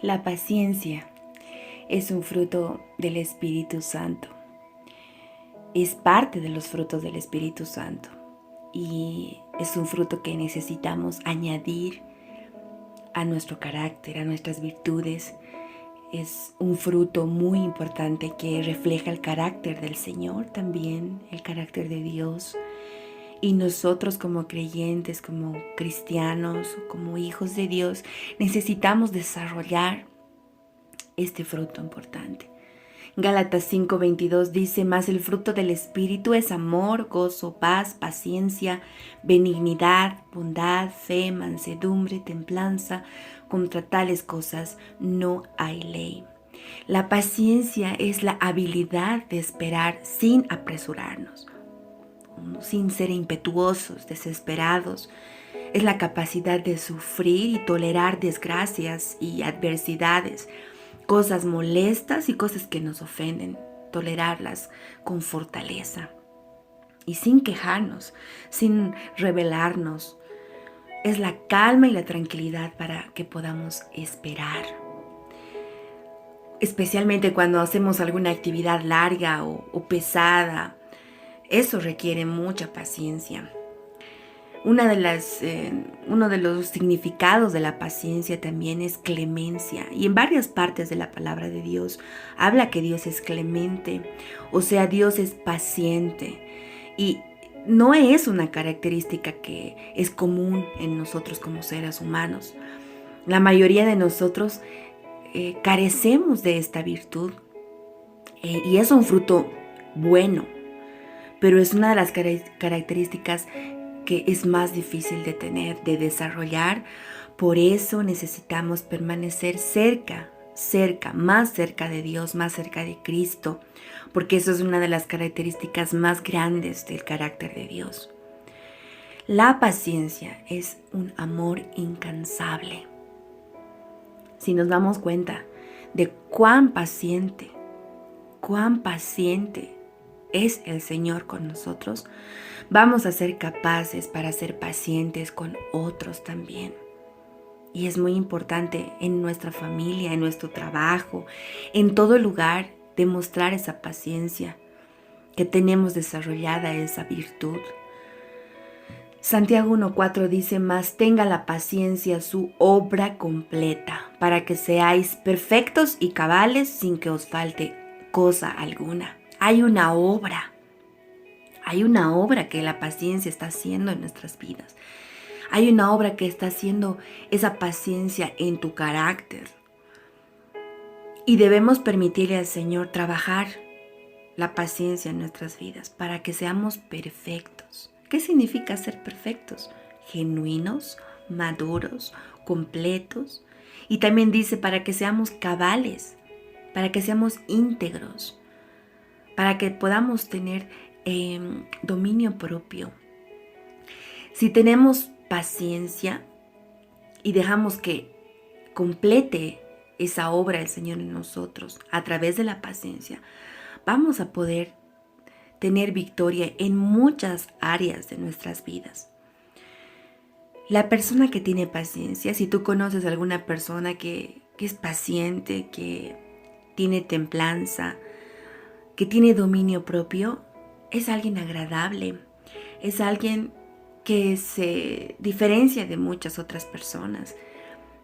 La paciencia es un fruto del Espíritu Santo. Es parte de los frutos del Espíritu Santo. Y es un fruto que necesitamos añadir a nuestro carácter, a nuestras virtudes. Es un fruto muy importante que refleja el carácter del Señor también, el carácter de Dios. Y nosotros como creyentes, como cristianos, como hijos de Dios, necesitamos desarrollar este fruto importante. Gálatas 5:22 dice: mas el fruto del Espíritu es amor, gozo, paz, paciencia, benignidad, bondad, fe, mansedumbre, templanza. Contra tales cosas no hay ley. La paciencia es la habilidad de esperar sin apresurarnos, sin ser impetuosos, desesperados. Es la capacidad de sufrir y tolerar desgracias y adversidades, cosas molestas y cosas que nos ofenden, tolerarlas con fortaleza y sin quejarnos, sin rebelarnos. Es la calma y la tranquilidad para que podamos esperar. Especialmente cuando hacemos alguna actividad larga o pesada, eso requiere mucha paciencia. Uno de los significados de la paciencia también es clemencia. Y en varias partes de la palabra de Dios habla que Dios es clemente, o sea, Dios es paciente. Y no es una característica que es común en nosotros como seres humanos. La mayoría de nosotros carecemos de esta virtud y es un fruto bueno, pero es una de las características que es más difícil de tener, de desarrollar. Por eso necesitamos permanecer más cerca de Dios, más cerca de Cristo, porque eso es una de las características más grandes del carácter de Dios. La paciencia es un amor incansable. Si nos damos cuenta de cuán paciente es el Señor con nosotros, vamos a ser capaces para ser pacientes con otros también. Y es muy importante en nuestra familia, en nuestro trabajo, en todo lugar, demostrar esa paciencia, que tenemos desarrollada esa virtud. Santiago 1:4 dice: mas tenga la paciencia su obra completa, para que seáis perfectos y cabales sin que os falte cosa alguna. Hay una obra que la paciencia está haciendo en nuestras vidas. Hay una obra que está haciendo esa paciencia en tu carácter. Y debemos permitirle al Señor trabajar la paciencia en nuestras vidas para que seamos perfectos. ¿Qué significa ser perfectos? Genuinos, maduros, completos. Y también dice para que seamos cabales, para que seamos íntegros, para que podamos tener dominio propio. Si tenemos paciencia y dejamos que complete esa obra del Señor en nosotros a través de la paciencia, vamos a poder tener victoria en muchas áreas de nuestras vidas. La persona que tiene paciencia, si tú conoces a alguna persona que es paciente, que tiene templanza, que tiene dominio propio, es alguien agradable, es alguien que se diferencia de muchas otras personas.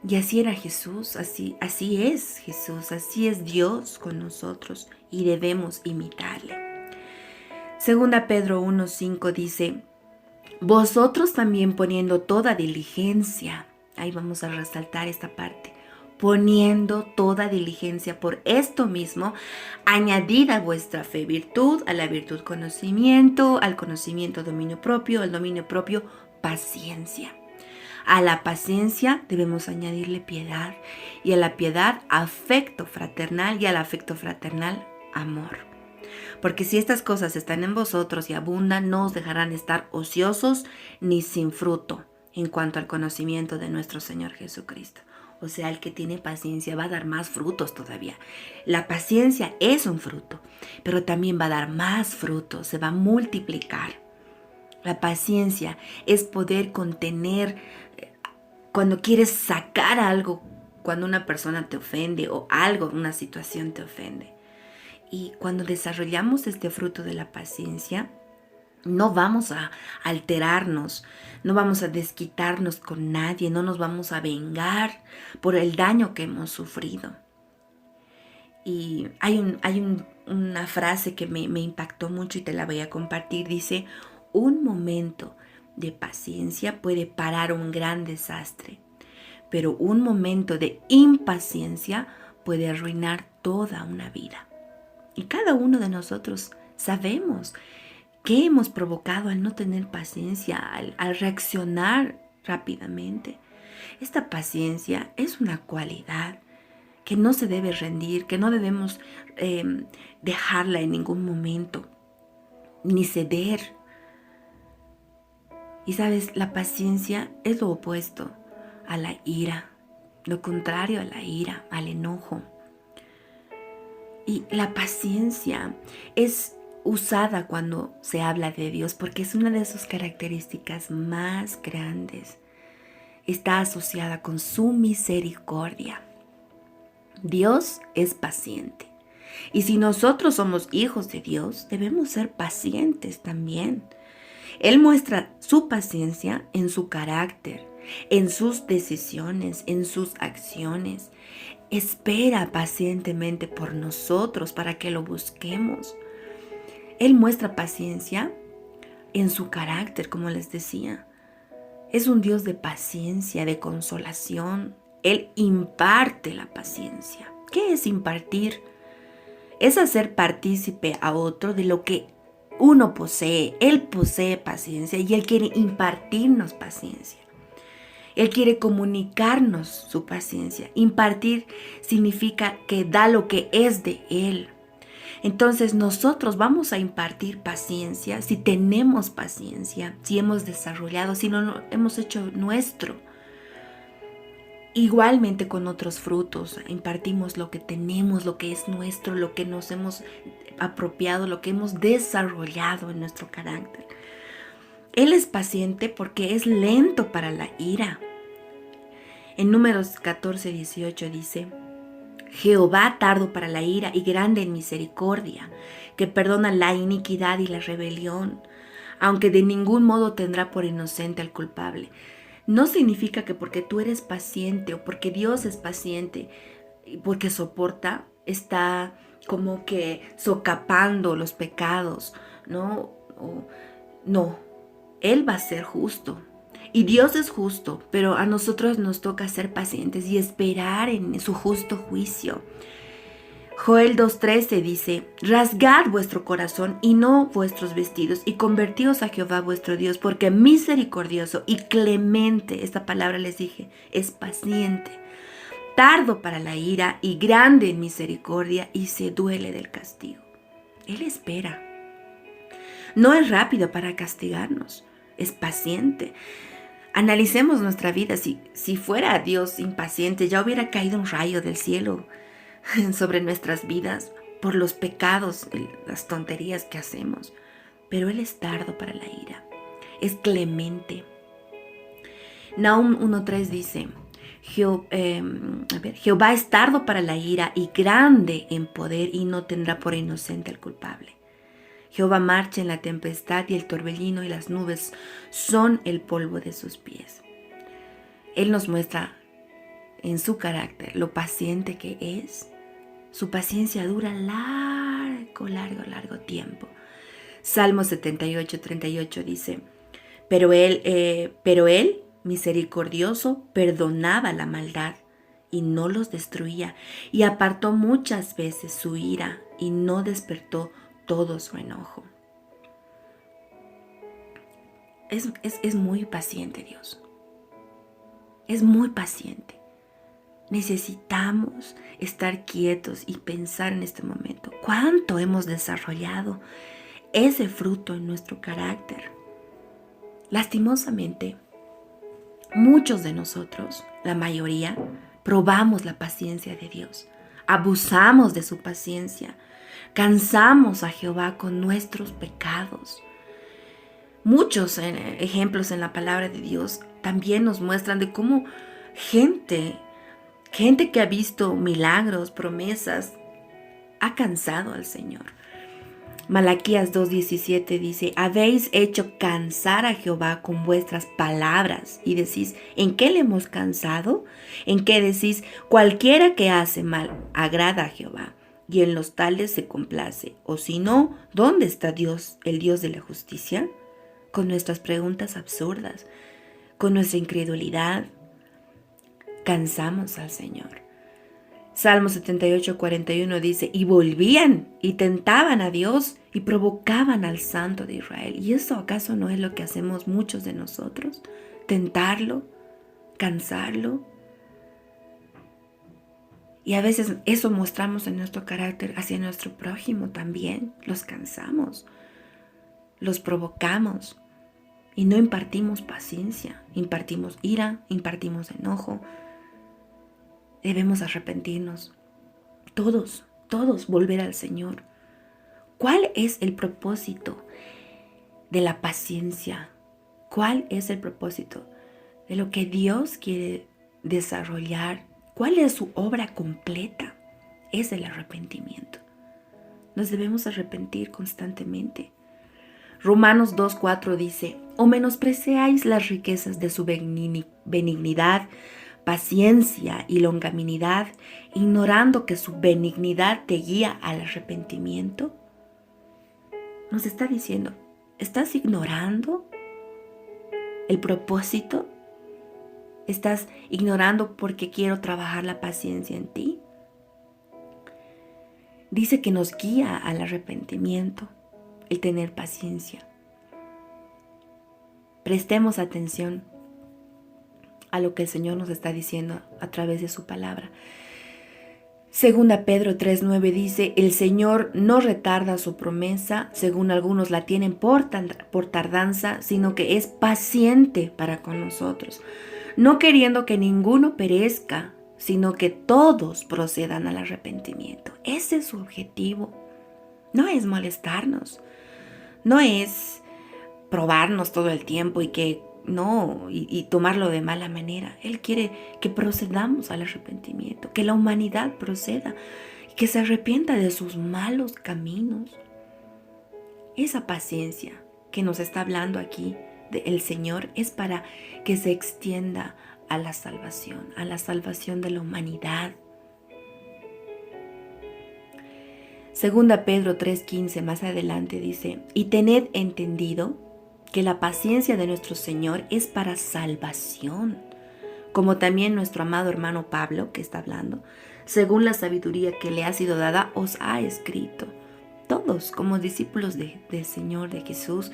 Y así era Jesús, así es Jesús, así es Dios con nosotros y debemos imitarle. Segunda Pedro 1:5 dice: vosotros también poniendo toda diligencia, ahí vamos a resaltar esta parte, poniendo toda diligencia por esto mismo, añadid a vuestra fe virtud, a la virtud conocimiento, al conocimiento dominio propio, al dominio propio paciencia. A la paciencia debemos añadirle piedad, y a la piedad afecto fraternal, y al afecto fraternal amor. Porque si estas cosas están en vosotros y abundan, no os dejarán estar ociosos ni sin fruto en cuanto al conocimiento de nuestro Señor Jesucristo. O sea, el que tiene paciencia va a dar más frutos todavía. La paciencia es un fruto, pero también va a dar más frutos, se va a multiplicar. La paciencia es poder contener cuando quieres sacar algo cuando una persona te ofende o algo, una situación te ofende. Y cuando desarrollamos este fruto de la paciencia, no vamos a alterarnos, no vamos a desquitarnos con nadie, no nos vamos a vengar por el daño que hemos sufrido. Y hay una frase que me impactó mucho y te la voy a compartir. Dice, un momento de paciencia puede parar un gran desastre, pero un momento de impaciencia puede arruinar toda una vida. Y cada uno de nosotros sabemos qué hemos provocado al no tener paciencia, al reaccionar rápidamente. Esta paciencia es una cualidad que no se debe rendir, que no debemos dejarla en ningún momento, ni ceder. Y sabes, la paciencia es lo opuesto a la ira, lo contrario a la ira, al enojo. Y la paciencia es usada cuando se habla de Dios porque es una de sus características más grandes. Está asociada con su misericordia. Dios es paciente. Y si nosotros somos hijos de Dios, debemos ser pacientes también. Él muestra su paciencia en su carácter, en sus decisiones, en sus acciones. Espera pacientemente por nosotros para que lo busquemos. Él muestra paciencia en su carácter, como les decía. Es un Dios de paciencia, de consolación. Él imparte la paciencia. ¿Qué es impartir? Es hacer partícipe a otro de lo que uno posee. Él posee paciencia y Él quiere impartirnos paciencia. Él quiere comunicarnos su paciencia. Impartir significa que da lo que es de Él. Entonces nosotros vamos a impartir paciencia si tenemos paciencia, si hemos desarrollado, si no lo hemos hecho nuestro. Igualmente con otros frutos, impartimos lo que tenemos, lo que es nuestro, lo que nos hemos apropiado, lo que hemos desarrollado en nuestro carácter. Él es paciente porque es lento para la ira. En Números 14:18 dice, Jehová tardo para la ira y grande en misericordia, que perdona la iniquidad y la rebelión, aunque de ningún modo tendrá por inocente al culpable. No significa que porque tú eres paciente o porque Dios es paciente, porque soporta, está como que socapando los pecados, ¿no? No, Él va a ser justo. Y Dios es justo, pero a nosotros nos toca ser pacientes y esperar en su justo juicio. Joel 2:13 dice, rasgad vuestro corazón y no vuestros vestidos y convertíos a Jehová vuestro Dios, porque misericordioso y clemente, esta palabra les dije, es paciente, tardo para la ira y grande en misericordia y se duele del castigo. Él espera. No es rápido para castigarnos, es paciente. Analicemos nuestra vida. Si fuera Dios impaciente, ya hubiera caído un rayo del cielo sobre nuestras vidas por los pecados, las tonterías que hacemos. Pero Él es tardo para la ira, es clemente. Nahum 1:3 dice, Jehová es tardo para la ira y grande en poder y no tendrá por inocente al culpable. Jehová marcha en la tempestad y el torbellino y las nubes son el polvo de sus pies. Él nos muestra en su carácter lo paciente que es. Su paciencia dura largo tiempo. Salmo 78:38 dice, pero él, misericordioso, perdonaba la maldad y no los destruía, y apartó muchas veces su ira y no despertó todo su enojo. Es muy paciente Dios. Es muy paciente. Necesitamos estar quietos y pensar en este momento cuánto hemos desarrollado ese fruto en nuestro carácter. Lastimosamente, muchos de nosotros, la mayoría, probamos la paciencia de Dios, abusamos de su paciencia, cansamos a Jehová con nuestros pecados. Muchos ejemplos en la palabra de Dios también nos muestran de cómo gente Gente que ha visto milagros, promesas, ha cansado al Señor. Malaquías 2:17 dice, habéis hecho cansar a Jehová con vuestras palabras. Y decís, ¿en qué le hemos cansado? ¿En qué decís, cualquiera que hace mal agrada a Jehová? Y en los tales se complace. O si no, ¿dónde está Dios, el Dios de la justicia? Con nuestras preguntas absurdas, con nuestra incredulidad, cansamos al Señor. Salmo 78:41 dice, y volvían y tentaban a Dios y provocaban al Santo de Israel. ¿Y eso acaso no es lo que hacemos muchos de nosotros? Tentarlo, cansarlo. Y a veces eso mostramos en nuestro carácter hacia nuestro prójimo también. Los cansamos, los provocamos y no impartimos paciencia, impartimos ira, impartimos enojo. Debemos arrepentirnos. Todos volver al Señor. ¿Cuál es el propósito de la paciencia? ¿Cuál es el propósito de lo que Dios quiere desarrollar? ¿Cuál es su obra completa? Es el arrepentimiento. Nos debemos arrepentir constantemente. Romanos 2:4 dice, o menospreciáis las riquezas de su benignidad, paciencia y longanimidad, ignorando que su benignidad te guía al arrepentimiento. Nos está diciendo, ¿estás ignorando el propósito? ¿Estás ignorando porque quiero trabajar la paciencia en ti? Dice que nos guía al arrepentimiento, el tener paciencia. Prestemos atención a lo que el Señor nos está diciendo a través de su palabra. Segunda Pedro 3:9 dice, el Señor no retarda su promesa, según algunos la tienen por tardanza, sino que es paciente para con nosotros, no queriendo que ninguno perezca, sino que todos procedan al arrepentimiento. Ese es su objetivo. No es molestarnos, no es probarnos todo el tiempo y tomarlo de mala manera. Él quiere que procedamos al arrepentimiento, que la humanidad proceda, que se arrepienta de sus malos caminos. Esa paciencia que nos está hablando aquí el Señor es para que se extienda a la salvación de la humanidad. Segunda Pedro 3:15 más adelante dice, y tened entendido que la paciencia de nuestro Señor es para salvación, como también nuestro amado hermano Pablo, que está hablando, según la sabiduría que le ha sido dada, os ha escrito. Todos, como discípulos del Señor, de Jesús,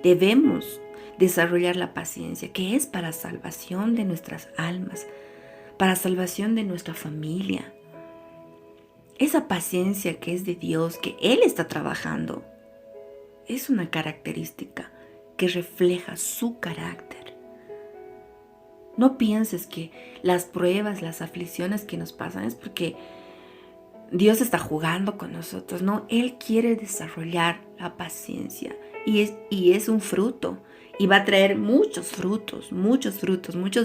debemos desarrollar la paciencia, que es para salvación de nuestras almas, para salvación de nuestra familia. Esa paciencia que es de Dios, que Él está trabajando, es una característica que refleja su carácter. No pienses que las pruebas, las aflicciones que nos pasan es porque Dios está jugando con nosotros. No, Él quiere desarrollar la paciencia y es un fruto y va a traer muchos frutos, muchos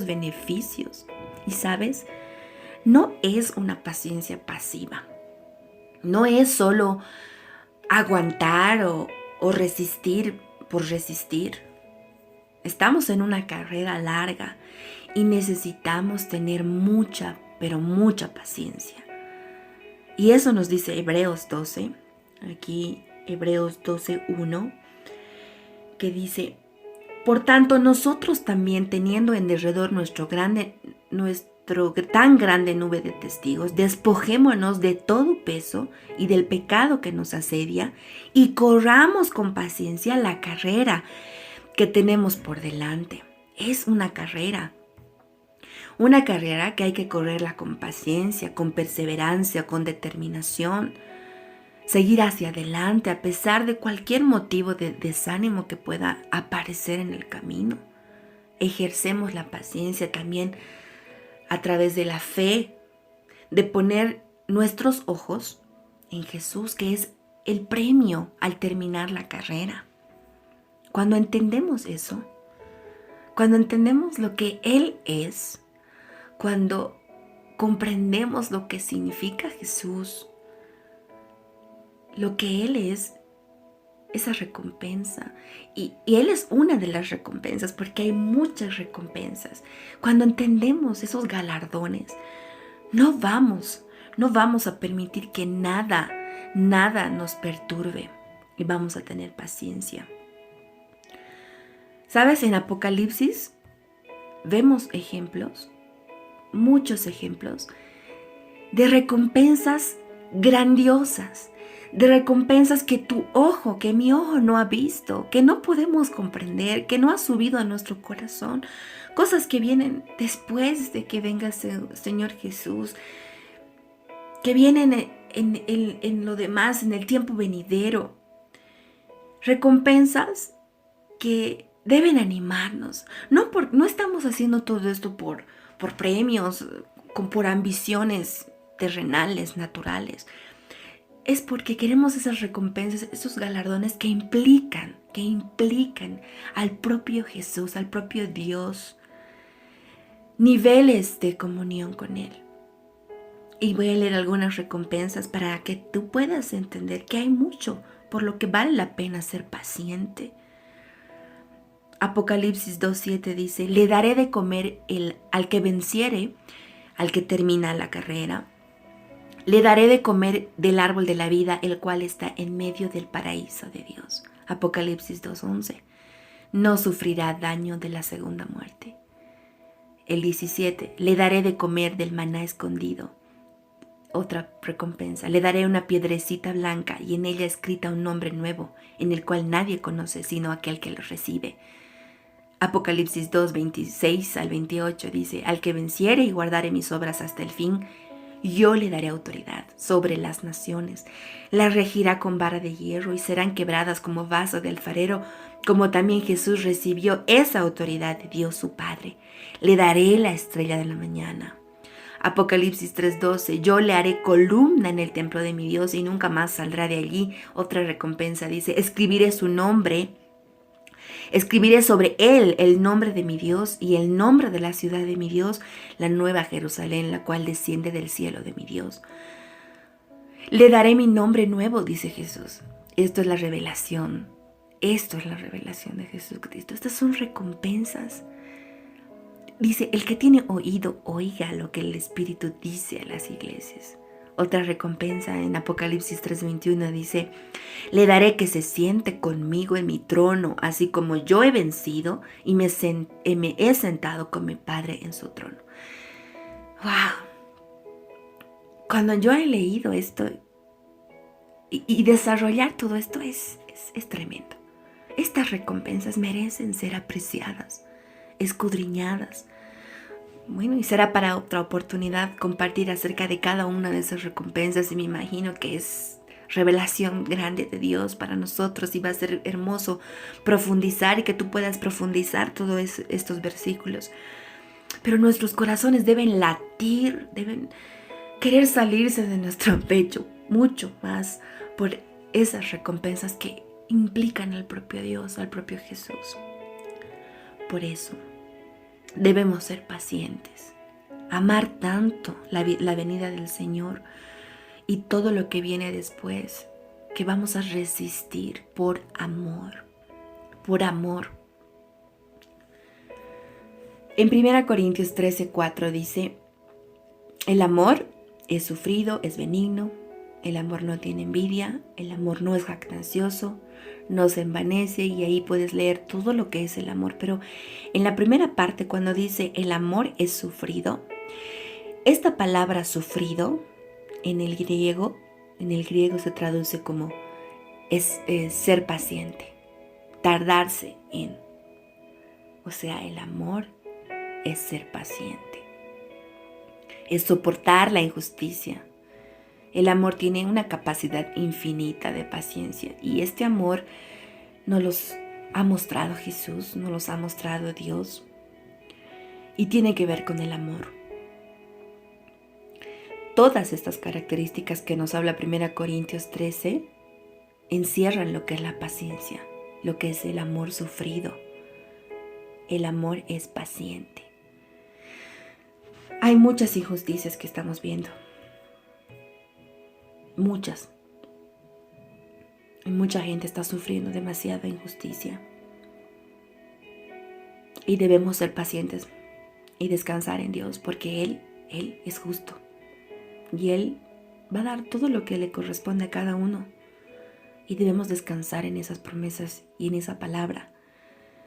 beneficios. Y sabes, no es una paciencia pasiva. No es solo aguantar o resistir por resistir. Estamos en una carrera larga y necesitamos tener mucha, pero mucha paciencia. Y eso nos dice Hebreos 12, aquí Hebreos 12:1, que dice, por tanto nosotros también teniendo en derredor nuestra tan grande nube de testigos, despojémonos de todo peso y del pecado que nos asedia y corramos con paciencia la carrera que tenemos por delante. Es una carrera que hay que correrla con paciencia, con perseverancia, con determinación, seguir hacia adelante a pesar de cualquier motivo de desánimo que pueda aparecer en el camino. Ejercemos la paciencia también a través de la fe, de poner nuestros ojos en Jesús, que es el premio al terminar la carrera. Cuando entendemos eso, cuando entendemos lo que Él es, cuando comprendemos lo que significa Jesús, lo que Él es, esa recompensa. Y Él es una de las recompensas, porque hay muchas recompensas. Cuando entendemos esos galardones, no vamos a permitir que nada nos perturbe, y vamos a tener paciencia. ¿Sabes? En Apocalipsis vemos ejemplos, muchos ejemplos, de recompensas grandiosas, de recompensas que mi ojo no ha visto, que no podemos comprender, que no ha subido a nuestro corazón, cosas que vienen después de que venga el Señor Jesús, que vienen en lo demás, en el tiempo venidero. Recompensas que deben animarnos. No estamos haciendo todo esto por premios, por ambiciones terrenales, naturales. Es porque queremos esas recompensas, esos galardones que implican al propio Jesús, al propio Dios, niveles de comunión con Él. Y voy a leer algunas recompensas para que tú puedas entender que hay mucho por lo que vale la pena ser paciente. Apocalipsis 2:7 dice: le daré de comer al que venciere, al que termina la carrera. Le daré de comer del árbol de la vida, el cual está en medio del paraíso de Dios. Apocalipsis 2:11. No sufrirá daño de la segunda muerte. El 17. Le daré de comer del maná escondido. Otra recompensa. Le daré una piedrecita blanca y en ella escrita un nombre nuevo, en el cual nadie conoce sino aquel que lo recibe. Apocalipsis 2:26 al 28 dice: al que venciere y guardare mis obras hasta el fin, yo le daré autoridad sobre las naciones. Las regirá con vara de hierro y serán quebradas como vaso de alfarero, como también Jesús recibió esa autoridad de Dios su Padre. Le daré la estrella de la mañana. Apocalipsis 3:12. Yo le haré columna en el templo de mi Dios y nunca más saldrá de allí. Otra recompensa dice: escribiré su nombre. Escribiré sobre él el nombre de mi Dios y el nombre de la ciudad de mi Dios, la nueva Jerusalén, la cual desciende del cielo de mi Dios. Le daré mi nombre nuevo, dice Jesús. Esto es la revelación. Esto es la revelación de Jesucristo. Estas son recompensas. Dice: el que tiene oído, oiga lo que el Espíritu dice a las iglesias. Otra recompensa en Apocalipsis 3:21 dice: le daré que se siente conmigo en mi trono, así como yo he vencido y me he sentado con mi Padre en su trono. ¡Wow! Cuando yo he leído esto y desarrollar todo esto es tremendo. Estas recompensas merecen ser apreciadas, escudriñadas. Bueno, y será para otra oportunidad compartir acerca de cada una de esas recompensas, y me imagino que es revelación grande de Dios para nosotros y va a ser hermoso profundizar y que tú puedas profundizar todos estos versículos. Pero nuestros corazones deben latir, deben querer salirse de nuestro pecho mucho más por esas recompensas que implican al propio Dios, al propio Jesús. Por eso debemos ser pacientes, amar tanto la venida del Señor y todo lo que viene después, que vamos a resistir por amor, por amor. En 1 Corintios 13:4 dice: el amor es sufrido, es benigno, el amor no tiene envidia, el amor no es jactancioso, no se envanece, y ahí puedes leer todo lo que es el amor. Pero en la primera parte, cuando dice el amor es sufrido, esta palabra sufrido en el griego se traduce como ser paciente, tardarse en. O sea, el amor es ser paciente, es soportar la injusticia. El amor tiene una capacidad infinita de paciencia, y este amor nos los ha mostrado Jesús, nos los ha mostrado Dios, y tiene que ver con el amor. Todas estas características que nos habla 1 Corintios 13 encierran lo que es la paciencia, lo que es el amor sufrido. El amor es paciente. Hay muchas injusticias que estamos viendo. Muchas. Y mucha gente está sufriendo demasiada injusticia. Y debemos ser pacientes y descansar en Dios, porque Él es justo. Y Él va a dar todo lo que le corresponde a cada uno. Y debemos descansar en esas promesas y en esa palabra,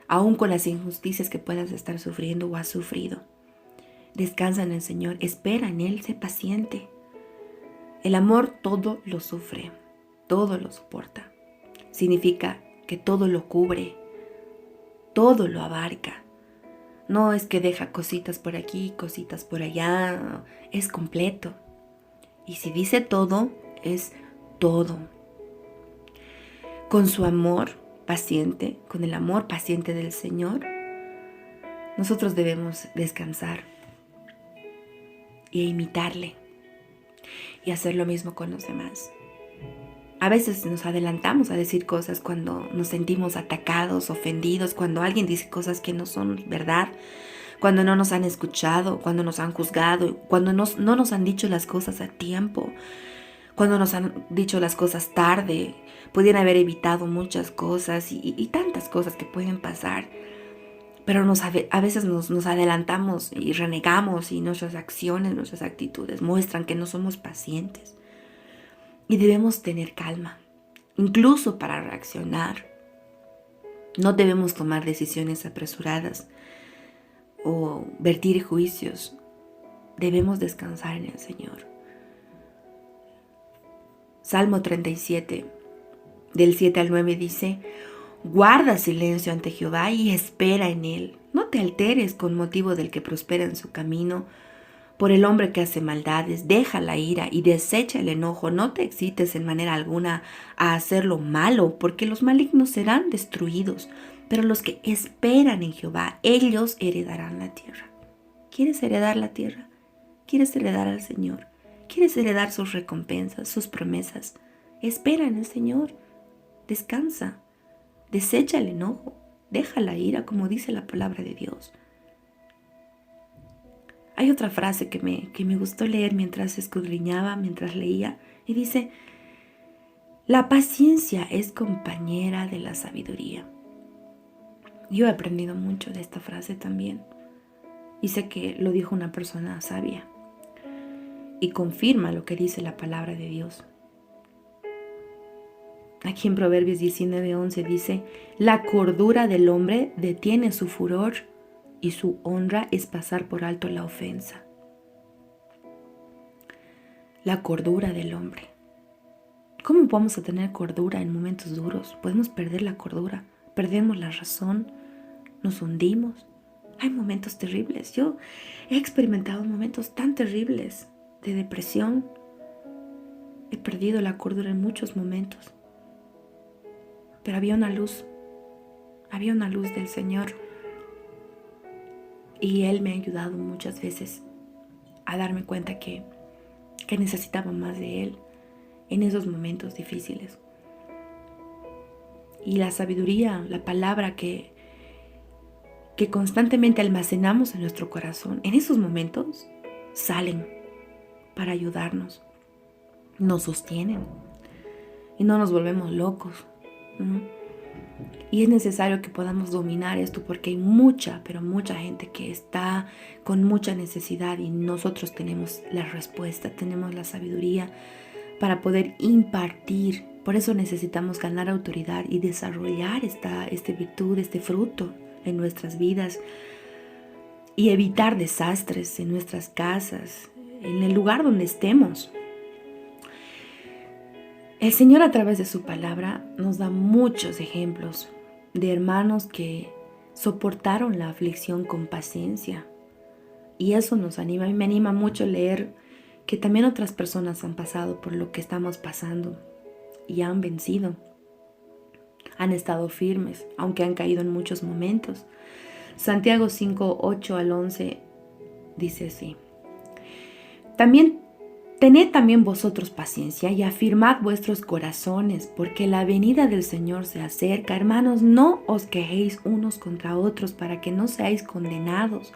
aun con las injusticias que puedas estar sufriendo o has sufrido. Descansa en el Señor, espera en Él, sé paciente. El amor todo lo sufre, todo lo soporta. Significa que todo lo cubre, todo lo abarca. No es que deja cositas por aquí, cositas por allá, es completo. Y si dice todo, es todo. Con su amor paciente, con el amor paciente del Señor, nosotros debemos descansar e imitarle y hacer lo mismo con los demás. A veces nos adelantamos a decir cosas cuando nos sentimos atacados, ofendidos, cuando alguien dice cosas que no son verdad, cuando no nos han escuchado, cuando nos han juzgado, cuando no nos han dicho las cosas a tiempo, cuando nos han dicho las cosas tarde. Pudieran haber evitado muchas cosas y tantas cosas que pueden pasar. Pero a veces nos adelantamos y renegamos, y nuestras acciones, nuestras actitudes muestran que no somos pacientes. Y debemos tener calma, incluso para reaccionar. No debemos tomar decisiones apresuradas o vertir juicios. Debemos descansar en el Señor. Salmo 37, del 7 al 9 dice: guarda silencio ante Jehová y espera en Él. No te alteres con motivo del que prospera en su camino, por el hombre que hace maldades. Deja la ira y desecha el enojo. No te excites en manera alguna a hacer lo malo, porque los malignos serán destruidos, pero los que esperan en Jehová, ellos heredarán la tierra. ¿Quieres heredar la tierra? ¿Quieres heredar al Señor? ¿Quieres heredar sus recompensas, sus promesas? Espera en el Señor. Descansa. Desecha el enojo. Deja la ira, como dice la palabra de Dios. Hay otra frase que me gustó leer mientras escudriñaba, mientras leía, y dice: la paciencia es compañera de la sabiduría. Yo he aprendido mucho de esta frase también, y sé que lo dijo una persona sabia, y confirma lo que dice la palabra de Dios. Aquí en Proverbios 19:11 dice: la cordura del hombre detiene su furor, y su honra es pasar por alto la ofensa. La cordura del hombre. ¿Cómo vamos a tener cordura en momentos duros? Podemos perder la cordura, perdemos la razón, nos hundimos. Hay momentos terribles. Yo he experimentado momentos tan terribles de depresión. He perdido la cordura en muchos momentos. Pero había una luz del Señor. Y Él me ha ayudado muchas veces a darme cuenta que necesitaba más de Él en esos momentos difíciles. Y la sabiduría, la palabra que constantemente almacenamos en nuestro corazón, en esos momentos salen para ayudarnos, nos sostienen y no nos volvemos locos. Y es necesario que podamos dominar esto, porque hay mucha, pero mucha gente que está con mucha necesidad, y nosotros tenemos la respuesta, tenemos la sabiduría para poder impartir. Por eso necesitamos ganar autoridad y desarrollar esta virtud, este fruto en nuestras vidas, y evitar desastres en nuestras casas, en el lugar donde estemos. El Señor, a través de su palabra, nos da muchos ejemplos de hermanos que soportaron la aflicción con paciencia. Y eso nos anima. A mí me anima mucho leer que también otras personas han pasado por lo que estamos pasando y han vencido. Han estado firmes, aunque han caído en muchos momentos. Santiago 5, 8 al 11 dice así: tened también vosotros paciencia y afirmad vuestros corazones, porque la venida del Señor se acerca. Hermanos, no os quejéis unos contra otros, para que no seáis condenados.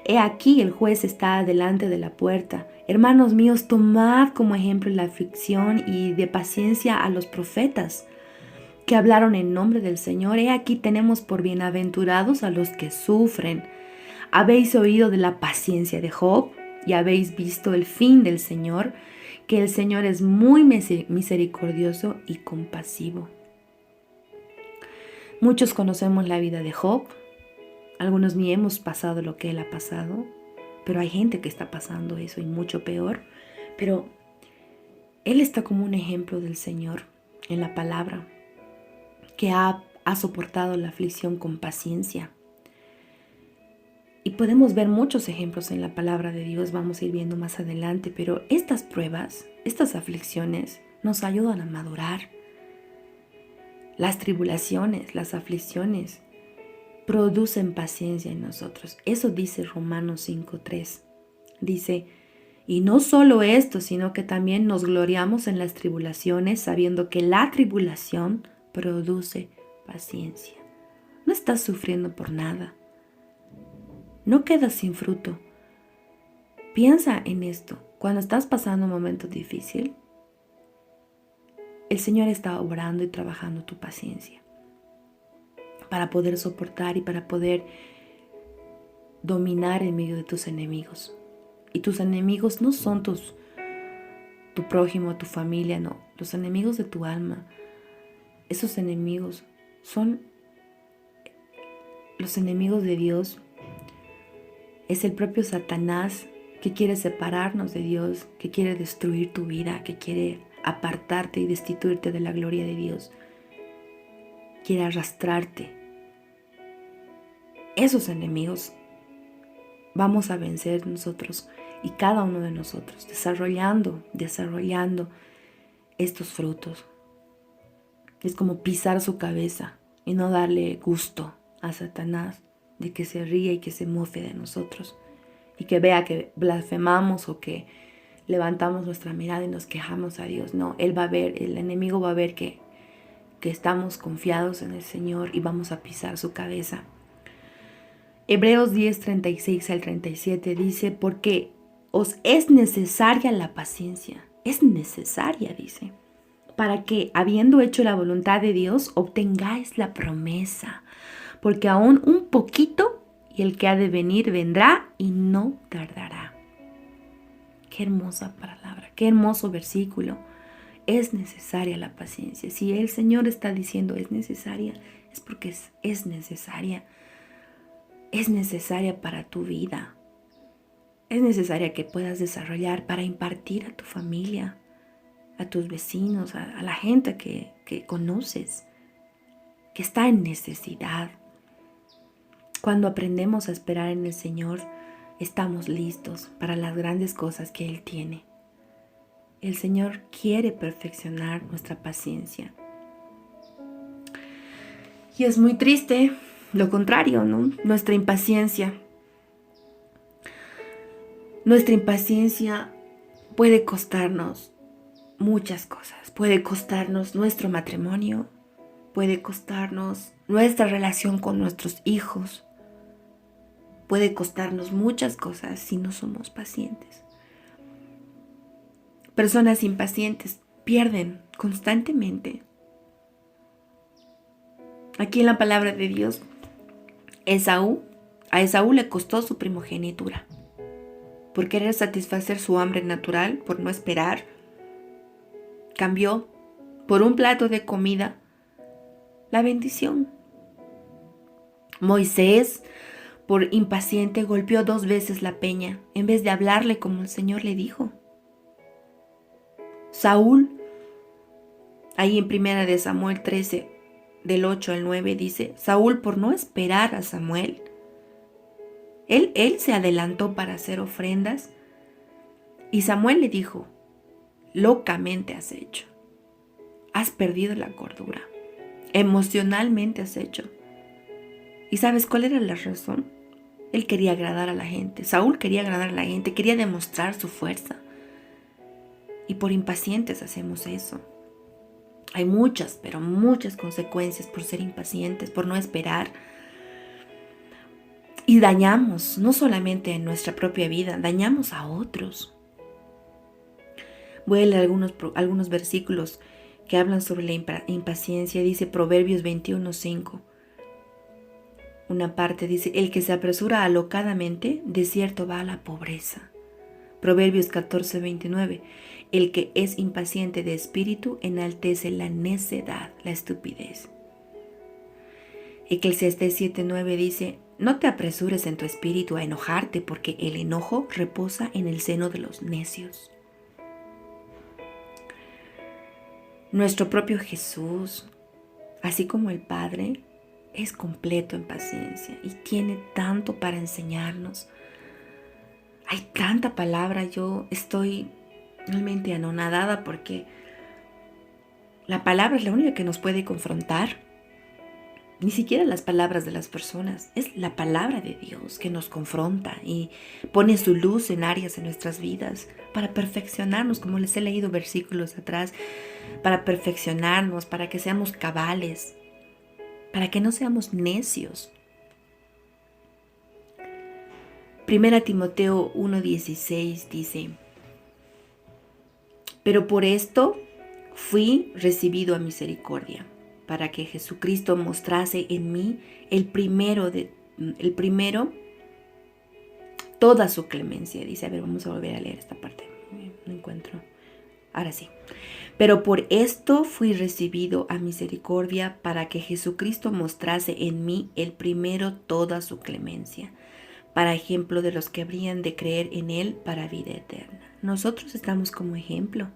He aquí el juez está delante de la puerta. Hermanos míos, tomad como ejemplo la aflicción y de paciencia a los profetas que hablaron en nombre del Señor. He aquí tenemos por bienaventurados a los que sufren. Habéis oído de la paciencia de Job y habéis visto el fin del Señor, que el Señor es muy misericordioso y compasivo. Muchos conocemos la vida de Job. Algunos ni hemos pasado lo que él ha pasado, pero hay gente que está pasando eso y mucho peor. Pero él está como un ejemplo del Señor en la palabra, que ha soportado la aflicción con paciencia. Y podemos ver muchos ejemplos en la palabra de Dios, vamos a ir viendo más adelante, pero estas pruebas, estas aflicciones nos ayudan a madurar. Las tribulaciones, las aflicciones producen paciencia en nosotros. Eso dice Romanos 5:3. Dice, y no solo esto, sino que también nos gloriamos en las tribulaciones, sabiendo que la tribulación produce paciencia. No estás sufriendo por nada. No quedas sin fruto. Piensa en esto. Cuando estás pasando un momento difícil, el Señor está obrando y trabajando tu paciencia para poder soportar y para poder dominar en medio de tus enemigos. Y tus enemigos no son tu prójimo, tu familia, no. Los enemigos de tu alma, esos enemigos son los enemigos de Dios. Es el propio Satanás que quiere separarnos de Dios, que quiere destruir tu vida, que quiere apartarte y destituirte de la gloria de Dios. Quiere arrastrarte. Esos enemigos vamos a vencer nosotros y cada uno de nosotros, desarrollando estos frutos. Es como pisar su cabeza y no darle gusto a Satanás de que se ría y que se mofe de nosotros y que vea que blasfemamos o que levantamos nuestra mirada y nos quejamos a Dios. No, él va a ver, el enemigo va a ver que estamos confiados en el Señor y vamos a pisar su cabeza. Hebreos 10, 36 al 37 dice, porque os es necesaria la paciencia, es necesaria, dice, para que, habiendo hecho la voluntad de Dios, obtengáis la promesa, porque aún un poquito y el que ha de venir vendrá y no tardará. Qué hermosa palabra, qué hermoso versículo. Es necesaria la paciencia. Si el Señor está diciendo es necesaria, es porque es necesaria. Es necesaria para tu vida. Es necesaria que puedas desarrollar para impartir a tu familia, a tus vecinos, a la gente que conoces, que está en necesidad. Cuando aprendemos a esperar en el Señor, estamos listos para las grandes cosas que Él tiene. El Señor quiere perfeccionar nuestra paciencia. Y es muy triste lo contrario, ¿no? Nuestra impaciencia. Nuestra impaciencia puede costarnos muchas cosas. Puede costarnos nuestro matrimonio. Puede costarnos nuestra relación con nuestros hijos. Puede costarnos muchas cosas si no somos pacientes. Personas impacientes pierden constantemente. Aquí en la palabra de Dios, a Esaú le costó su primogenitura. Por querer satisfacer su hambre natural, por no esperar, cambió por un plato de comida la bendición. Moisés, por impaciente, golpeó 2 veces la peña en vez de hablarle como el Señor le dijo. Saúl, ahí en 1 de Samuel 13, del 8 al 9, dice, Saúl, por no esperar a Samuel, él se adelantó para hacer ofrendas y Samuel le dijo, locamente has hecho, has perdido la cordura, emocionalmente has hecho. ¿Y sabes cuál era la razón? Él quería agradar a la gente, Saúl quería agradar a la gente, quería demostrar su fuerza. Y por impacientes hacemos eso. Hay muchas, pero muchas consecuencias por ser impacientes, por no esperar. Y dañamos, no solamente en nuestra propia vida, dañamos a otros. Voy a leer algunos versículos que hablan sobre la impaciencia. Dice Proverbios 21:5. Una parte dice, el que se apresura alocadamente, de cierto va a la pobreza. Proverbios 14:29. El que es impaciente de espíritu enaltece la necedad, la estupidez. Eclesiastés 7:9 dice, no te apresures en tu espíritu a enojarte, porque el enojo reposa en el seno de los necios. Nuestro propio Jesús, así como el Padre, es completo en paciencia y tiene tanto para enseñarnos. Hay tanta palabra, yo estoy realmente anonadada porque la palabra es la única que nos puede confrontar. Ni siquiera las palabras de las personas, es la palabra de Dios que nos confronta y pone su luz en áreas de nuestras vidas para perfeccionarnos, como les he leído versículos atrás, para perfeccionarnos, para que seamos cabales, para que no seamos necios. Primera Timoteo 1:16 dice, pero por esto fui recibido a misericordia, para que Jesucristo mostrase en mí el primero toda su clemencia. Dice, a ver, vamos a volver a leer esta parte. No encuentro. Ahora sí. Pero por esto fui recibido a misericordia, para que Jesucristo mostrase en mí el primero toda su clemencia, para ejemplo de los que habrían de creer en Él para vida eterna. Nosotros estamos como ejemplo.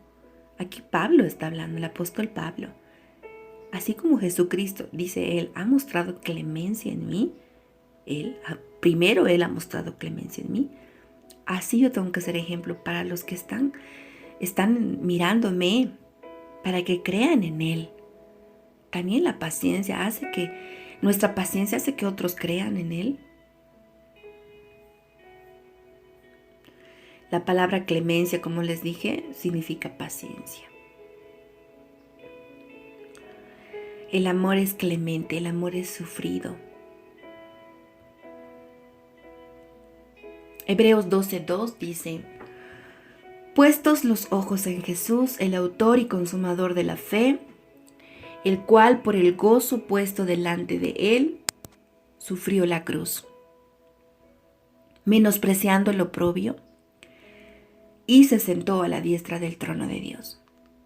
Aquí Pablo está hablando, el apóstol Pablo. Así como Jesucristo, dice él, ha mostrado clemencia en mí, primero Él ha mostrado clemencia en mí, así yo tengo que ser ejemplo para los que están mirándome, para que crean en Él. También la paciencia nuestra paciencia hace que otros crean en Él. La palabra clemencia, como les dije, significa paciencia. El amor es clemente, el amor es sufrido. Hebreos 12:2 dice, puestos los ojos en Jesús, el autor y consumador de la fe, el cual por el gozo puesto delante de él, sufrió la cruz, menospreciando el oprobio, y se sentó a la diestra del trono de Dios.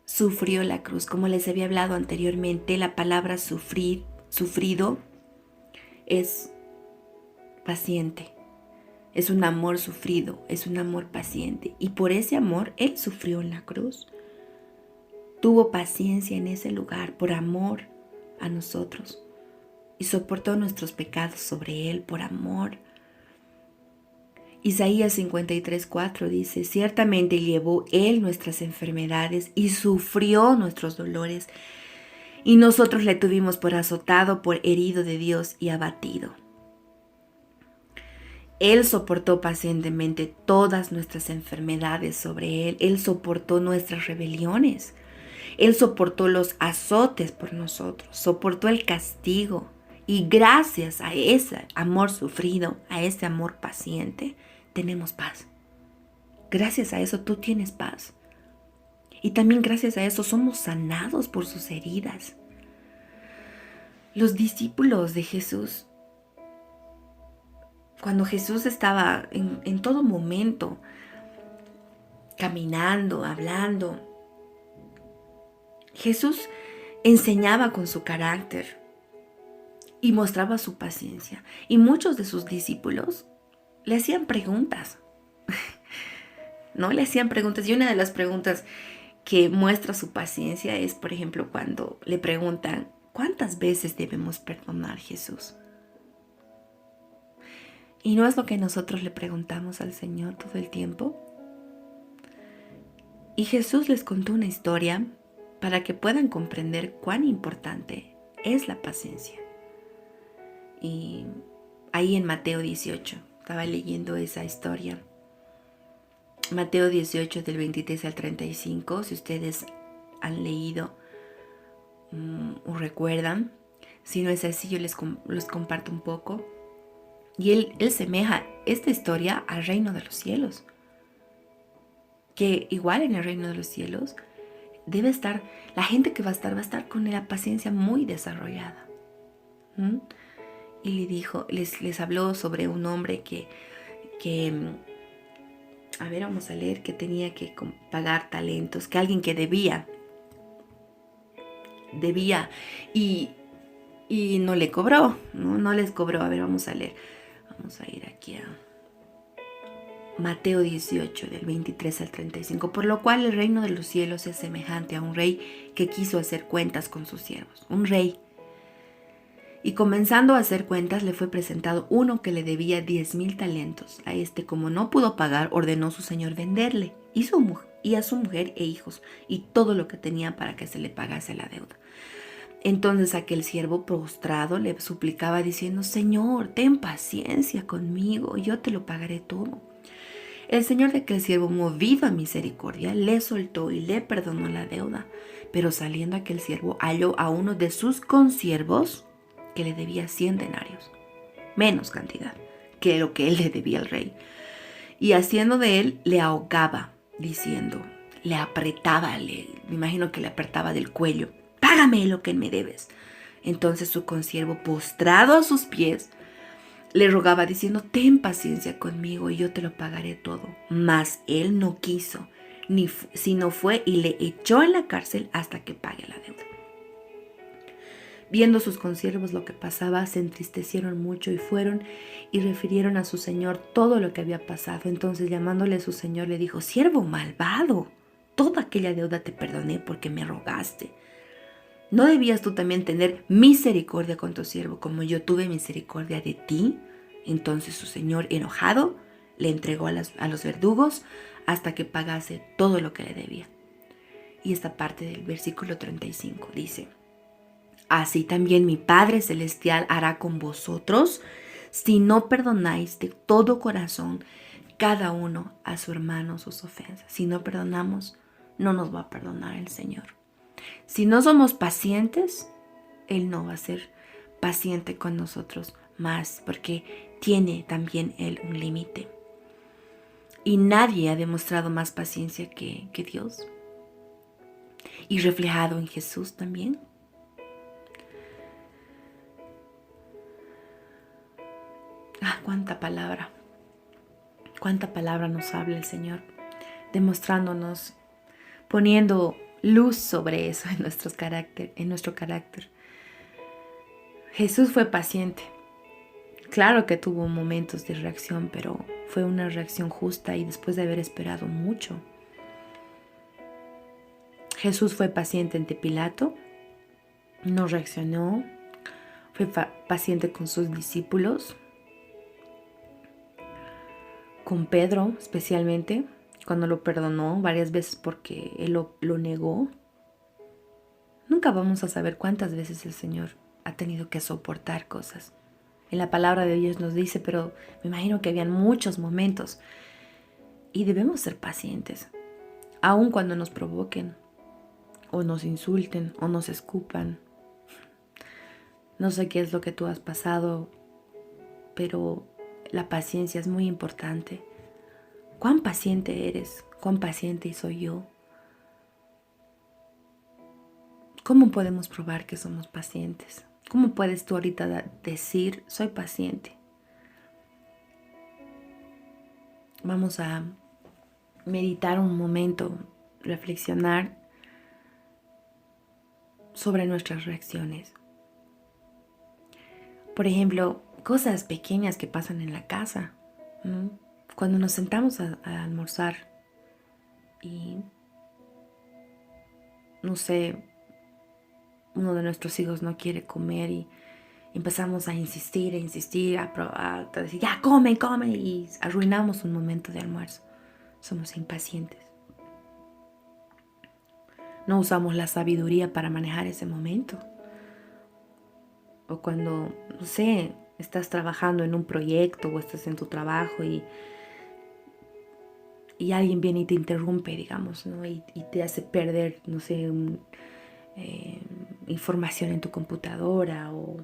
Sufrió la cruz. Como les había hablado anteriormente, la palabra sufrido es paciente. Es un amor sufrido, es un amor paciente. Y por ese amor, Él sufrió en la cruz. Tuvo paciencia en ese lugar por amor a nosotros. Y soportó nuestros pecados sobre Él por amor. Isaías 53:4 dice, ciertamente llevó Él nuestras enfermedades y sufrió nuestros dolores, y nosotros le tuvimos por azotado, por herido de Dios y abatido. Él soportó pacientemente todas nuestras enfermedades sobre Él. Él soportó nuestras rebeliones. Él soportó los azotes por nosotros, soportó el castigo. Y gracias a ese amor sufrido, a ese amor paciente, tenemos paz. Gracias a eso tú tienes paz. Y también gracias a eso somos sanados por sus heridas. Los discípulos de Jesús, cuando Jesús estaba en todo momento, caminando, hablando, Jesús enseñaba con su carácter y mostraba su paciencia. Y muchos de sus discípulos le hacían preguntas, ¿no? Le hacían preguntas. Y una de las preguntas que muestra su paciencia es, por ejemplo, cuando le preguntan, ¿cuántas veces debemos perdonar, Jesús? ¿Y no es lo que nosotros le preguntamos al Señor todo el tiempo? Y Jesús les contó una historia para que puedan comprender cuán importante es la paciencia. Y ahí en Mateo 18, estaba leyendo esa historia. Mateo 18 del 23 al 35, si ustedes han leído o recuerdan. Si no es así, yo les comparto un poco. Y él semeja esta historia al reino de los cielos, que igual en el reino de los cielos debe estar, la gente que va a estar con la paciencia muy desarrollada. ¿Mm? Y le dijo, les habló sobre un hombre que, a ver, vamos a leer, que tenía que pagar talentos, que alguien que debía y, no le cobró, no les cobró. A ver, vamos a leer, vamos a ir aquí a Mateo 18, del 23 al 35. Por lo cual el reino de los cielos es semejante a un rey que quiso hacer cuentas con sus siervos. Un rey. Y comenzando a hacer cuentas, le fue presentado uno que le debía 10,000 talentos. A este, como no pudo pagar, ordenó su señor venderle y a su mujer e hijos y todo lo que tenía para que se le pagase la deuda. Entonces aquel siervo postrado le suplicaba diciendo: Señor, ten paciencia conmigo, yo te lo pagaré todo. El señor de aquel siervo, movido a misericordia, le soltó y le perdonó la deuda. Pero saliendo aquel siervo, halló a uno de sus consiervos que le debía 100 denarios, menos cantidad que lo que él le debía al rey. Y haciendo de él, le ahogaba, diciendo, le apretaba, me imagino que le apretaba del cuello: págame lo que me debes. Entonces su consiervo, postrado a sus pies, le rogaba diciendo: ten paciencia conmigo y yo te lo pagaré todo. Mas él no quiso, sino fue y le echó en la cárcel hasta que pague la deuda. Viendo sus consiervos lo que pasaba, se entristecieron mucho y fueron y refirieron a su señor todo lo que había pasado. Entonces, llamándole a su señor, le dijo: siervo malvado, toda aquella deuda te perdoné porque me rogaste. ¿No debías tú también tener misericordia con tu siervo como yo tuve misericordia de ti? Entonces su señor, enojado, le entregó a los verdugos hasta que pagase todo lo que le debía. Y esta parte del versículo 35 dice: así también mi Padre Celestial hará con vosotros si no perdonáis de todo corazón cada uno a su hermano sus ofensas. Si no perdonamos, no nos va a perdonar el Señor. Si no somos pacientes, Él no va a ser paciente con nosotros más, porque tiene también Él un límite. Y nadie ha demostrado más paciencia que Dios. Y reflejado en Jesús también. Cuánta palabra nos habla el Señor, demostrándonos, poniendo luz sobre eso en nuestro carácter. Jesús fue paciente. Claro que tuvo momentos de reacción, pero fue una reacción justa y después de haber esperado mucho. Jesús fue paciente ante Pilato, no reaccionó, fue paciente con sus discípulos, con Pedro especialmente, cuando lo perdonó varias veces porque él lo negó. Nunca vamos a saber cuántas veces el Señor ha tenido que soportar cosas. En la palabra de Dios nos dice, pero me imagino que habían muchos momentos. Y debemos ser pacientes, aun cuando nos provoquen, o nos insulten, o nos escupan. No sé qué es lo que tú has pasado, pero la paciencia es muy importante. ¿Cuán paciente eres? ¿Cuán paciente soy yo? ¿Cómo podemos probar que somos pacientes? ¿Cómo puedes tú ahorita decir: soy paciente? Vamos a meditar un momento, reflexionar sobre nuestras reacciones. Por ejemplo, cosas pequeñas que pasan en la casa, ¿no? Cuando nos sentamos a almorzar y, no sé, uno de nuestros hijos no quiere comer y empezamos a insistir, a decir: ya, come, y arruinamos un momento de almuerzo. Somos impacientes. No usamos la sabiduría para manejar ese momento. O cuando, no sé, estás trabajando en un proyecto o estás en tu trabajo y alguien viene y te interrumpe, digamos, ¿no? Y te hace perder, no sé, información en tu computadora o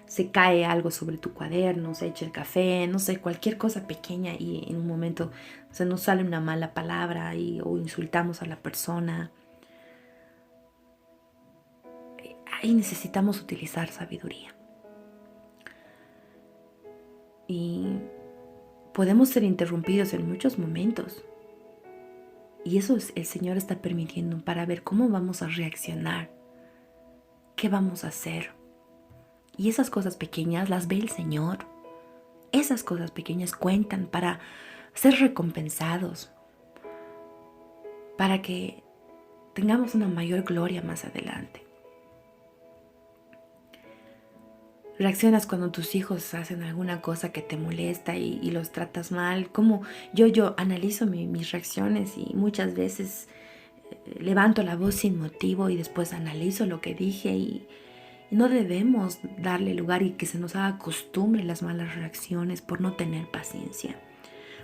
se cae algo sobre tu cuaderno, se echa el café, no sé, cualquier cosa pequeña y en un momento se nos sale una mala palabra o insultamos a la persona. Ahí necesitamos utilizar sabiduría. Y podemos ser interrumpidos en muchos momentos. Y eso el Señor está permitiendo para ver cómo vamos a reaccionar, qué vamos a hacer. Y esas cosas pequeñas las ve el Señor. Esas cosas pequeñas cuentan para ser recompensados, para que tengamos una mayor gloria más adelante. Reaccionas cuando tus hijos hacen alguna cosa que te molesta y los tratas mal. Como yo analizo mis reacciones y muchas veces levanto la voz sin motivo y después analizo lo que dije y no debemos darle lugar y que se nos haga costumbre las malas reacciones por no tener paciencia.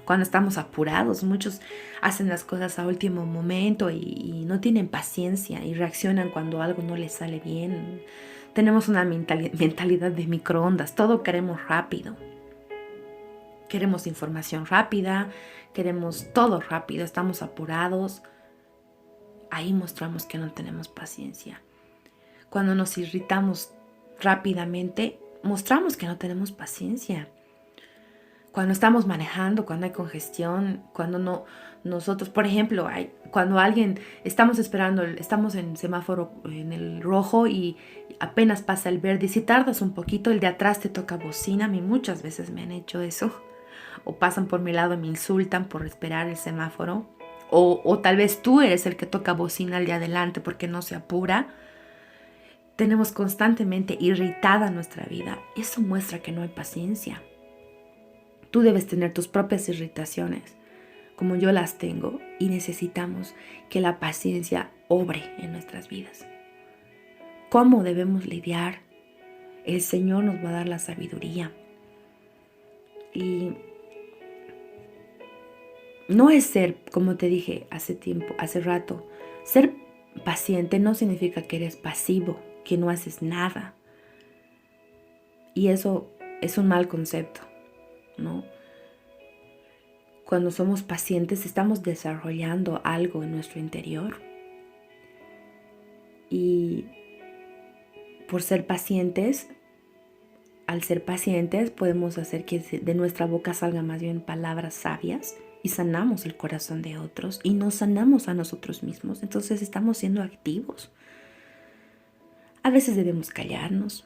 Cuando estamos apurados, muchos hacen las cosas a último momento y no tienen paciencia y reaccionan cuando algo no les sale bien. Tenemos una mentalidad de microondas, todo queremos rápido. Queremos información rápida, queremos todo rápido, estamos apurados. Ahí mostramos que no tenemos paciencia. Cuando nos irritamos rápidamente, mostramos que no tenemos paciencia. Cuando estamos manejando, cuando hay congestión, cuando nosotros, por ejemplo, cuando estamos esperando, estamos en semáforo en el rojo y apenas pasa el verde, y si tardas un poquito, el de atrás te toca bocina. A mí muchas veces me han hecho eso. O pasan por mi lado y me insultan por esperar el semáforo. O tal vez tú eres el que toca bocina al de adelante porque no se apura. Tenemos constantemente irritada nuestra vida. Eso muestra que no hay paciencia. Tú debes tener tus propias irritaciones, como yo las tengo, y necesitamos que la paciencia obre en nuestras vidas. ¿Cómo debemos lidiar? El Señor nos va a dar la sabiduría. Y no es ser, como te dije hace rato, ser paciente no significa que eres pasivo, que no haces nada. Y eso es un mal concepto, ¿no? Cuando somos pacientes estamos desarrollando algo en nuestro interior. Y por ser pacientes, al ser pacientes podemos hacer que de nuestra boca salgan más bien palabras sabias y sanamos el corazón de otros y nos sanamos a nosotros mismos. Entonces estamos siendo activos. A veces debemos callarnos.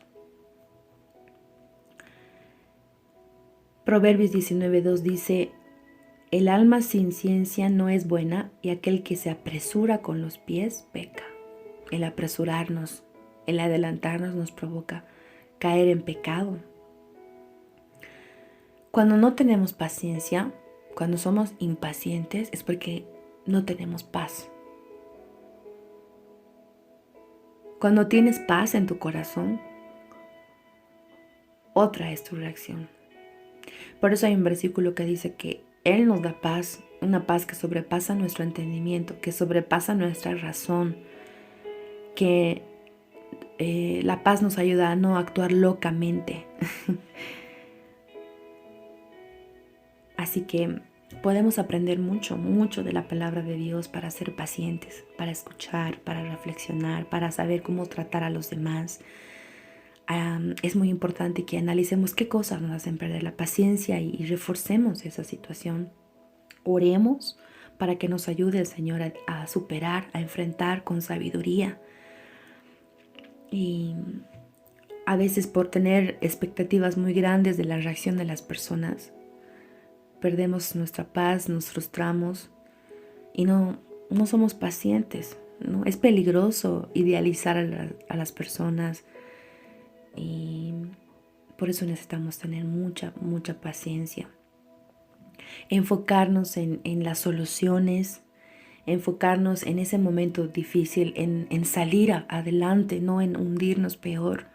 Proverbios 19:2 dice: el alma sin ciencia no es buena y aquel que se apresura con los pies peca. El apresurarnos, el adelantarnos nos provoca caer en pecado. Cuando no tenemos paciencia, cuando somos impacientes, es porque no tenemos paz. Cuando tienes paz en tu corazón, otra es tu reacción. Por eso hay un versículo que dice que Él nos da paz, una paz que sobrepasa nuestro entendimiento, que sobrepasa nuestra razón, que la paz nos ayuda a no actuar locamente. Así que podemos aprender mucho, mucho de la palabra de Dios para ser pacientes, para escuchar, para reflexionar, para saber cómo tratar a los demás. Es muy importante que analicemos qué cosas nos hacen perder la paciencia y reforcemos esa situación. Oremos para que nos ayude el Señor a superar, a enfrentar con sabiduría. Y a veces por tener expectativas muy grandes de la reacción de las personas, perdemos nuestra paz, nos frustramos y no somos pacientes, ¿no? Es peligroso idealizar a las personas y por eso necesitamos tener mucha, mucha paciencia. Enfocarnos en las soluciones, enfocarnos en ese momento difícil, en salir adelante, no en hundirnos peor.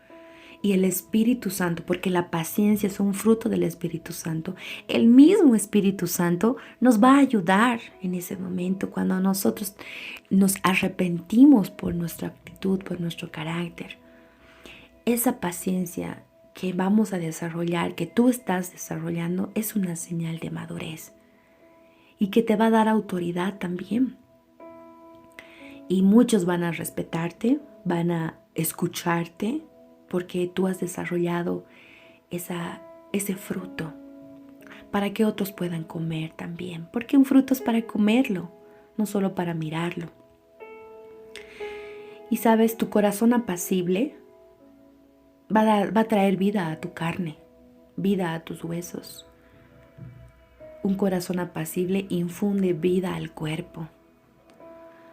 Y el Espíritu Santo, porque la paciencia es un fruto del Espíritu Santo, el mismo Espíritu Santo nos va a ayudar en ese momento cuando nosotros nos arrepentimos por nuestra actitud, por nuestro carácter. Esa paciencia que vamos a desarrollar, que tú estás desarrollando, es una señal de madurez y que te va a dar autoridad también. Y muchos van a respetarte, van a escucharte, porque tú has desarrollado ese fruto para que otros puedan comer también, porque un fruto es para comerlo, no solo para mirarlo. Y sabes, tu corazón apacible va a traer vida a tu carne, vida a tus huesos. Un corazón apacible infunde vida al cuerpo.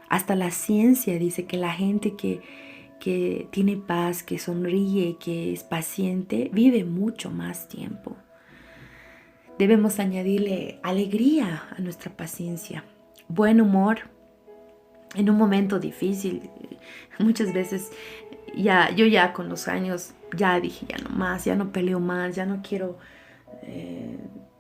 Hasta la ciencia dice que la gente que tiene paz, que sonríe, que es paciente, vive mucho más tiempo. Debemos añadirle alegría a nuestra paciencia, buen humor en un momento difícil. Muchas veces yo ya con los años ya dije ya no más, ya no peleo más, ya no quiero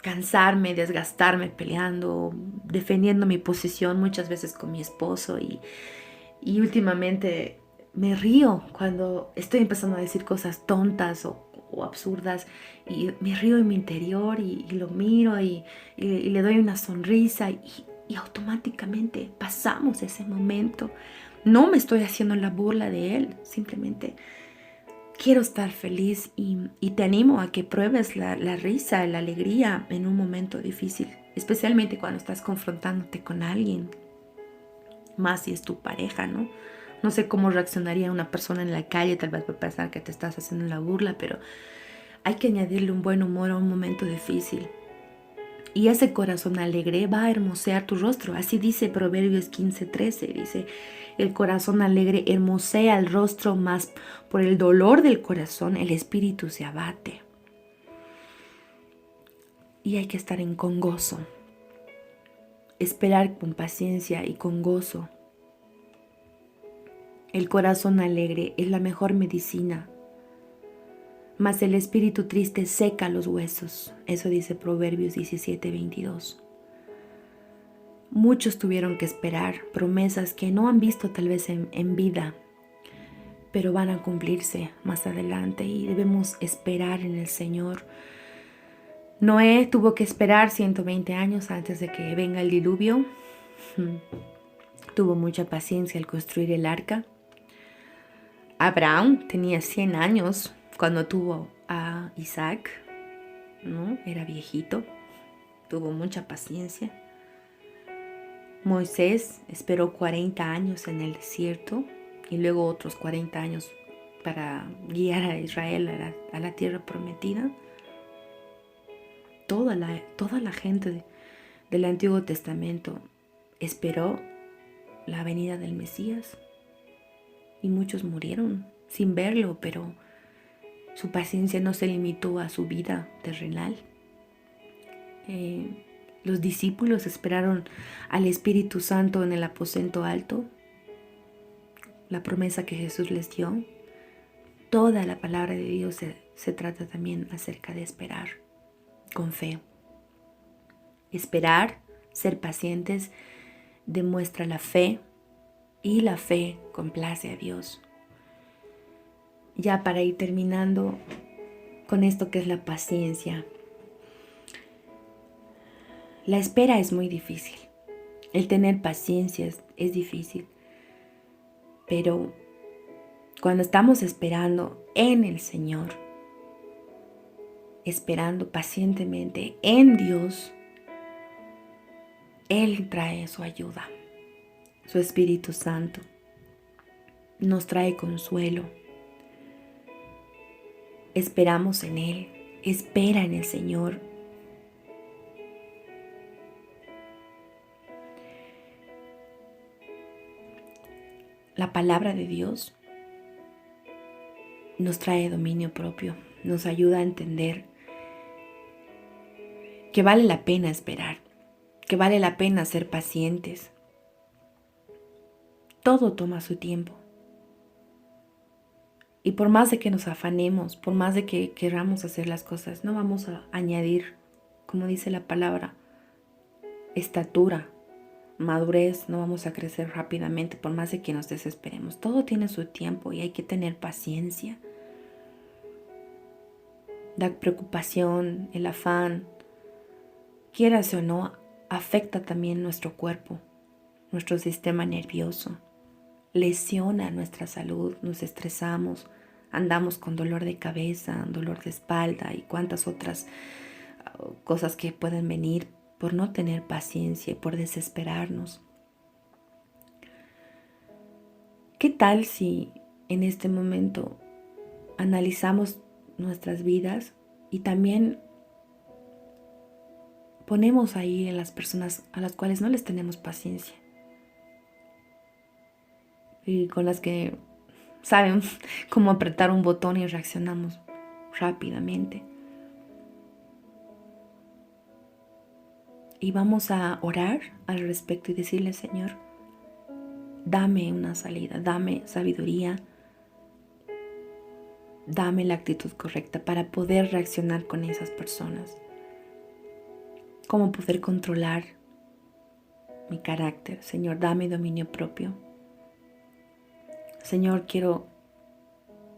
cansarme, desgastarme peleando, defendiendo mi posición muchas veces con mi esposo y últimamente me río cuando estoy empezando a decir cosas tontas o absurdas y me río en mi interior y lo miro y le doy una sonrisa y automáticamente pasamos ese momento. No me estoy haciendo la burla de él, simplemente quiero estar feliz y te animo a que pruebes la risa, la alegría en un momento difícil, especialmente cuando estás confrontándote con alguien, más si es tu pareja, ¿no? No sé cómo reaccionaría una persona en la calle, tal vez va a pensar que te estás haciendo la burla, pero hay que añadirle un buen humor a un momento difícil. Y ese corazón alegre va a hermosear tu rostro. Así dice Proverbios 15:13. Dice, el corazón alegre hermosea el rostro, más por el dolor del corazón el espíritu se abate. Y hay que estar con gozo. Esperar con paciencia y con gozo. El corazón alegre es la mejor medicina, mas el espíritu triste seca los huesos. Eso dice Proverbios 17:22. Muchos tuvieron que esperar promesas que no han visto tal vez en vida, pero van a cumplirse más adelante y debemos esperar en el Señor. Noé tuvo que esperar 120 años antes de que venga el diluvio. Tuvo mucha paciencia al construir el arca. Abraham tenía 100 años cuando tuvo a Isaac, ¿no? Era viejito, tuvo mucha paciencia. Moisés esperó 40 años en el desierto y luego otros 40 años para guiar a Israel a la tierra prometida. Toda la gente del Antiguo Testamento esperó la venida del Mesías y muchos murieron sin verlo, pero su paciencia no se limitó a su vida terrenal. Los discípulos esperaron al Espíritu Santo en el aposento alto, la promesa que Jesús les dio. Toda la palabra de Dios se trata también acerca de esperar con fe. Esperar, ser pacientes, demuestra la fe y la fe complace a Dios. Ya para ir terminando con esto que es la paciencia. La espera es muy difícil. El tener paciencia es difícil. Pero cuando estamos esperando en el Señor, esperando pacientemente en Dios, Él trae su ayuda. Su Espíritu Santo nos trae consuelo. Esperamos en Él. Espera en el Señor. La palabra de Dios nos trae dominio propio, nos ayuda a entender que vale la pena esperar, que vale la pena ser pacientes. Todo toma su tiempo. Y por más de que nos afanemos, por más de que queramos hacer las cosas, no vamos a añadir, como dice la palabra, estatura, madurez, no vamos a crecer rápidamente por más de que nos desesperemos. Todo tiene su tiempo y hay que tener paciencia. La preocupación, el afán, quieras o no, afecta también nuestro cuerpo, nuestro sistema nervioso, lesiona nuestra salud, nos estresamos, andamos con dolor de cabeza, dolor de espalda y cuantas otras cosas que pueden venir por no tener paciencia y por desesperarnos. ¿Qué tal si en este momento analizamos nuestras vidas y también ponemos ahí a las personas a las cuales no les tenemos paciencia y con las que saben cómo apretar un botón y reaccionamos rápidamente? Y vamos a orar al respecto y decirle: Señor, dame una salida, dame sabiduría, dame la actitud correcta para poder reaccionar con esas personas. Cómo poder controlar mi carácter. Señor, dame dominio propio. Señor, quiero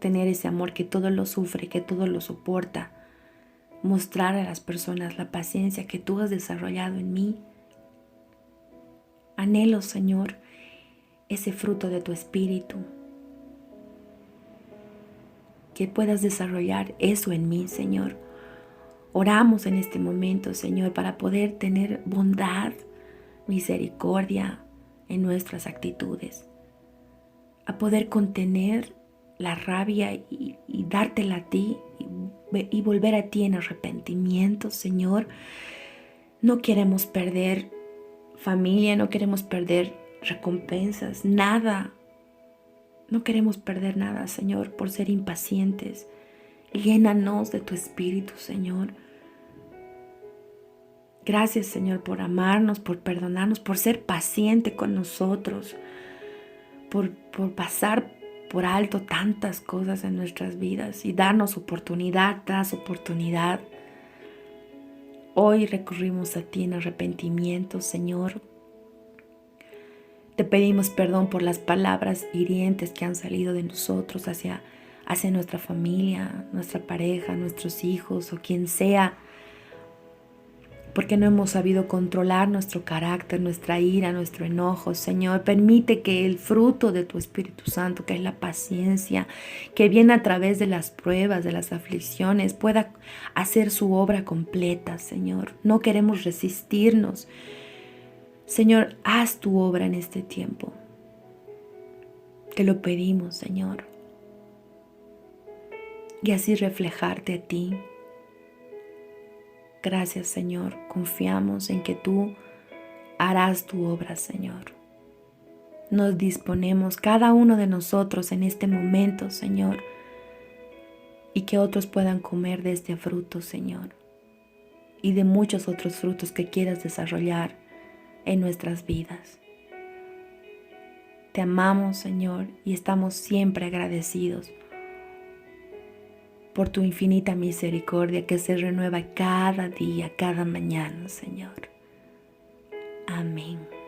tener ese amor que todo lo sufre, que todo lo soporta. Mostrar a las personas la paciencia que tú has desarrollado en mí. Anhelo, Señor, ese fruto de tu espíritu. Que puedas desarrollar eso en mí, Señor. Oramos en este momento, Señor, para poder tener bondad, misericordia en nuestras actitudes. A poder contener la rabia y dártela a ti y volver a ti en arrepentimiento, Señor. No queremos perder familia, no queremos perder recompensas, nada. No queremos perder nada, Señor, por ser impacientes. Llénanos de tu espíritu, Señor. Gracias, Señor, por amarnos, por perdonarnos, por ser paciente con nosotros, por pasar por alto tantas cosas en nuestras vidas y darnos oportunidad tras oportunidad. Hoy recurrimos a ti en arrepentimiento, Señor. Te pedimos perdón por las palabras hirientes que han salido de nosotros hacia nuestra familia, nuestra pareja, nuestros hijos o quien sea, porque no hemos sabido controlar nuestro carácter, nuestra ira, nuestro enojo. Señor, permite que el fruto de tu Espíritu Santo, que es la paciencia, que viene a través de las pruebas, de las aflicciones, pueda hacer su obra completa, Señor. No queremos resistirnos. Señor, haz tu obra en este tiempo. Te lo pedimos, Señor. Y así reflejarte a ti. Gracias, Señor. Confiamos en que tú harás tu obra, Señor. Nos disponemos cada uno de nosotros en este momento, Señor, y que otros puedan comer de este fruto, Señor, y de muchos otros frutos que quieras desarrollar en nuestras vidas. Te amamos, Señor, y estamos siempre agradecidos por tu infinita misericordia que se renueva cada día, cada mañana, Señor. Amén.